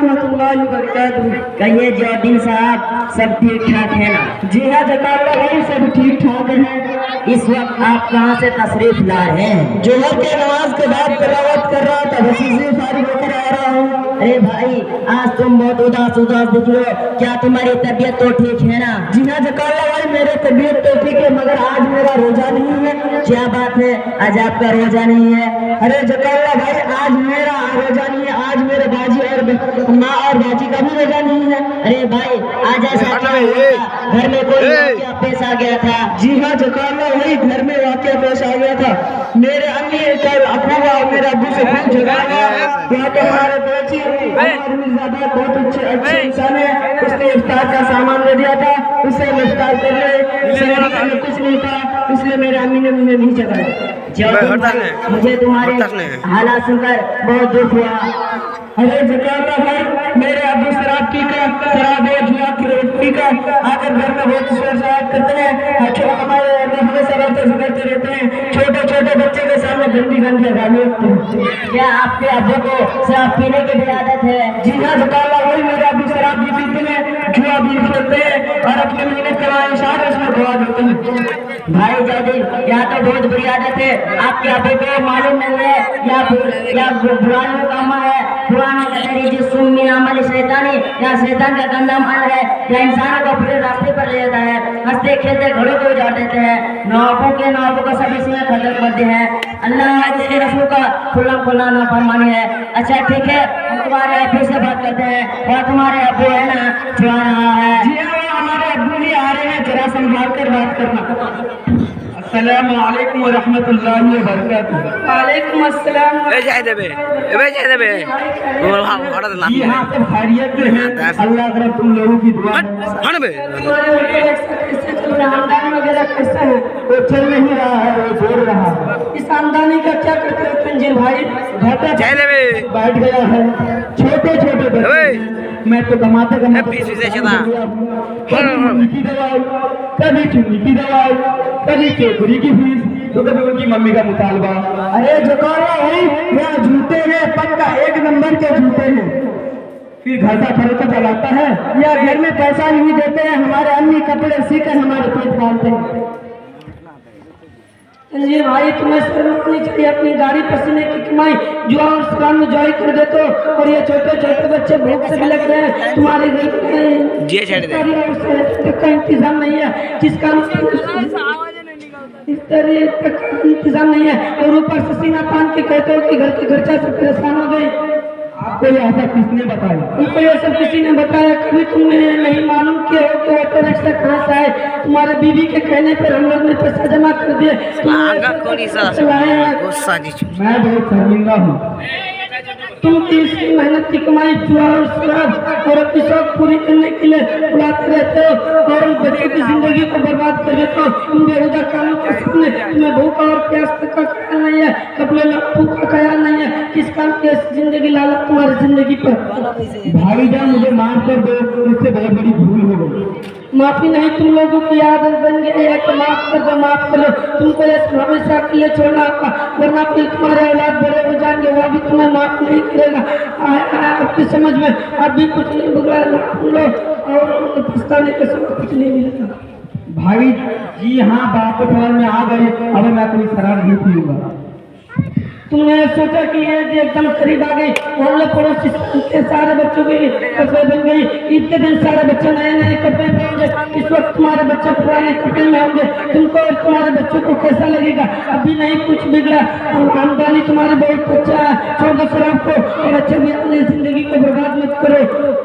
रहमतुल्लाहि व बरकातहू। कहिए जयउद्दीन साहब, सब ठीक ठाक है ना? जी हाँ जकाल्ला भाई, सब ठीक ठाक है। इस वक्त आप कहाँ से तशरीफ ला रहे हैं? जोहर के नमाज के बाद तिलावत कर रहा था, बस इसी फारिग होकर आ रहा हूँ। अरे भाई, आज तुम बहुत उदास उदास दिख रहे हो, क्या तुम्हारी तबीयत तो ठीक है ना? जी हाँ जकाल्ला भाई, मेरी तबीयत तो ठीक है, मगर आज मेरा रोजा नहीं है। क्या बात है, आज आपका रोजा नहीं है? अरे जकाल्ला भाई, आज मेरा रोजा नहीं है, आज मेरे बाजी और माँ और बाजी का भी रोजा नहीं है। अरे भाई, आज ऐसा क्या हुआ? घर में कोई वाकया पेश आ गया था? जी हाँ जकाल्ला भाई, घर में वाकया पेश आ गया था। मेरे अम्मी कल अफूबा और मेरे अब्बू से खूब झगड़ा हुआ। यहाँ पे हमारे बेची मिर्जाबाद बहुत अच्छे इंसान है, उसने इफ्तार का सामान दे दिया था, उससे हम इफ्तार कर रहे, कुछ नहीं था, इसलिए मेरे अम्मी ने मुझे नहीं चढ़ाया। मुझे तुम्हारे हालात सुनकर बहुत दुख हुआ। अरे जकाल्ला भाई, मेरे अब्बू शराब शराब और जुआ पीकर आकर घर में बहुत शराब करते हैं, हमारे हमेशा झगड़ते रहते हैं, छोटे छोटे बच्चे के सामने गंदी गंदी गाली होती है। क्या आपके अब्बू को शराब पीने की भी आदत है? जी हाँ जकाल्ला भाई, मेरे अब्बू शराब भी पीते हैं, जुआ भी खेलते हैं और अपने महीने कमाए सारे उसमें गवा देते हैं। भाई जयदीन, यह तो बहुत बुरी आदत है। आपके अब्बू को मालूम नहीं है या बुराइयों का अमल है? पुराना कहते हैं जिस सुम्मी अमल शैतानी, या शैतान का गंदा अमल है, या इंसानों को पूरे रास्ते पर ले जाता है। हंसते खेलते घरों को उजाड़ देते हैं, नौबों को सब इसमें खत्म करते हैं। अल्लाह और उसके रसूल का खुला नाफरमानी है। अच्छा ठीक है, हम तुम्हारे अब्बू से बात करते हैं। और तुम्हारे अब्बू है ना जो आ रहा है? जी हाँ, हमारे अब्बू ही आ रहे हैं, जरा संभाल कर बात करना। अस्सलामु अलैकुम व रहमतुल्लाहि व बरकातहू। वालेकुम अस्सलाम। जी हाँ, सब खैरियत से हैं, अल्लाह करे तुम लोगों की दुआ है। तुम्हारे ऊपर कैसे चल रहा है? आमदनी वगैरह कैसा है? वो चल नहीं रहा है, वो बोल रहा है। इस आमदनी का क्या करते हो तंजीर भाई? घाटा बैठ गया है, छोटे छोटे बच्चे हैं, मैं तो कमाते कभी मुर्गी की दवाई, कभी चुन्नी की दवाई, कभी चोकरी की फीस, तो कभी उनकी मम्मी का मुतालबा। अरे जकाल्ला भाई, यहाँ जूते हैं, पक्का 1 नंबर के जूते हैं, फिर घर का खर्चा चलाता है या घर में पैसा नहीं देते हैं, हमारे अम्मी कपड़े सीकर हमारे पेट पालते हैं। तंजीर भाई, तुम्हें शर्म आनी चाहिए, अपनी गाड़ी पसीने की कमाई जुआ और शराब में ज्वाइन कर देते हो, और ये छोटे छोटे बच्चे भूख से बिलख रहे हैं। तुम्हारे घर का इंतजाम नहीं है, जिसका इंतजाम नहीं है, और ऊपर से सीना तान के कहते हो कि घर के खर्चा से परेशान हो गई। आपको ये ऐसा किसने बताया? उनको ये सब किसी ने बताया? कभी तुमने नहीं मालूम किया हो कि ऑटो रिक्शा कहाँ से आए? तुम्हारे बीवी के कहने पर हम लोग ने पैसा जमा कर दिए, मैं बहुत शर्मिंदा हूँ। तुम इसकी मेहनत की कमाई जुआ और शराब और अपनी शौक पूरी करने के लिए उड़ाते रहते हो, और उन बच्चों की जिंदगी को बर्बाद कर देते हो। इन बेहुदा कामों के सामने तुम्हें भूख और प्यास तक का ख्याल नहीं है, कपड़े लत्तों का ख्याल नहीं है, किस काम की जिंदगी लालच तुम्हारी जिंदगी पर। भाईजान मुझे माफ कर दो, इससे बहुत बड़ी भूल हो गई। माफी नहीं, तुम लोगों की आदत बन गई है कि माफ कर दो, माफ करो। तुमको ये हमेशा के लिए छोड़ना होगा, वरना फिर तुम्हारे औलाद बड़े हो जाएंगे, वो भी तुम्हें माफ नहीं करेगा। आपकी समझ में अभी कुछ नहीं बिगड़ा, और पछताने का समय कुछ नहीं मिलेगा। भाई जी हाँ, बात में आ गए, अब मैं कोई शराब नहीं पीऊंगा। तुमने सोचा कि ये एकदम करीब आ गई, मोहल्ले पड़ोसी के सारे बच्चों के कपड़े बन गई, ईद के दिन सारे बच्चे नए नए कपड़े पहनेंगे, इस वक्त तुम्हारे बच्चे पुराने कपड़े में होंगे, तुमको और तुम्हारे बच्चों को कैसा लगेगा? अभी नहीं कुछ बिगड़ा, आमदनी तुम्हारी बहुत अच्छा है, छोड़ दो शराब को और अच्छे भी अपनी जिंदगी को बर्बाद मत करो।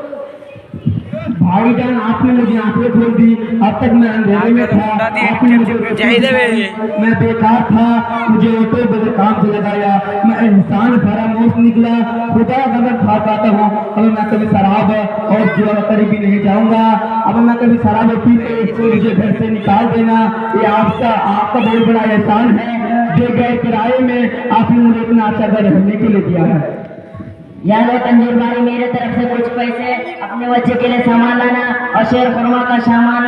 भाईजान, आपने मुझे आंखें खोल दी, अब तक मैं अंधेरे में था, आपने मुझे मैं बेकार था, मुझे ऑटो बगैर काम से लगाया, मैं इंसान फरामोश निकला, खुदा का मैं खा पाता हूँ। अब मैं कभी शराब और जुआ करीब भी नहीं जाऊंगा, अब मैं कभी शराब पी के मुझे घर से निकाल देना, ये आपका बहुत बड़ा एहसान है, जो गैर किराए में आपने मुझे इतना अच्छा घर रहने के लिए दिया है। यार तंजीर भाई, मेरे तरफ से कुछ पैसे अपने बच्चे के लिए सामान लाना और शेर खुरमा का सामान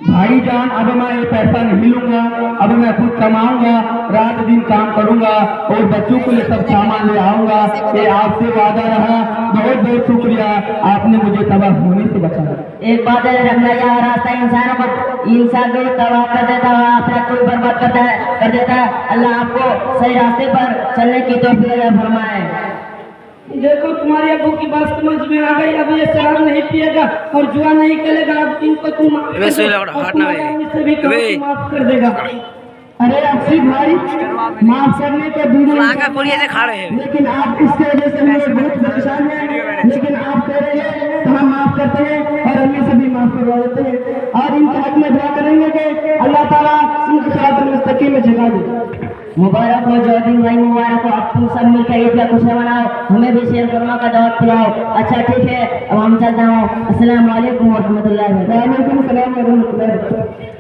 भाईजान अब मैं ये पैसा नहीं लूंगा, अब मैं खुद कमाऊंगा, रात दिन काम करूंगा और बच्चों के लिए सब सामान ले आऊंगा। ये आपसे वादा रहा। बहुत बहुत शुक्रिया, आपने मुझे तबाह होने से बचाया। एक बात है रखना, यह रास्ता इंसान को तबाह कर देता है, अपना कोई बर्बाद कर देता है। अल्लाह आपको सही रास्ते पर चलने की तौफीक अता फरमाए। देखो तुम्हारे अब्बू की बात समझ में आ गई। अब ये शराब नहीं पिएगा और जुआ नहीं खेलेगा। अब इनको तुम माफ कर दो और तुम्हारे आदमी से भी कहो कि माफ कर देगा। अरे अक्षय भाई, माफ करने के दूर लेकिन आप इसके वजह से हमें बहुत परेशान है, लेकिन आप कह रहे हैं तो हम माफ करते हैं और अम्मी से भी माफ करवा देते हैं और इनके हक में दुआ करेंगे कि अल्लाह ताला इनकी सिरातुल मुस्तकीम में जगा दे। मुबारक हो जो दिन भाई, मुबारक हो। अब तुम सब मिलकर ईद का खुशियाँ मनाओ, हमें भी शेर कुरमा का दावत पिलाओ। अच्छा ठीक है, अब हम चलता हूँ। अस्सलाम वालेकुम व रहमतुल्लाहि व बरकातहू। वालेकुम सलाम व रहमतुल्लाहि व बरकातहू।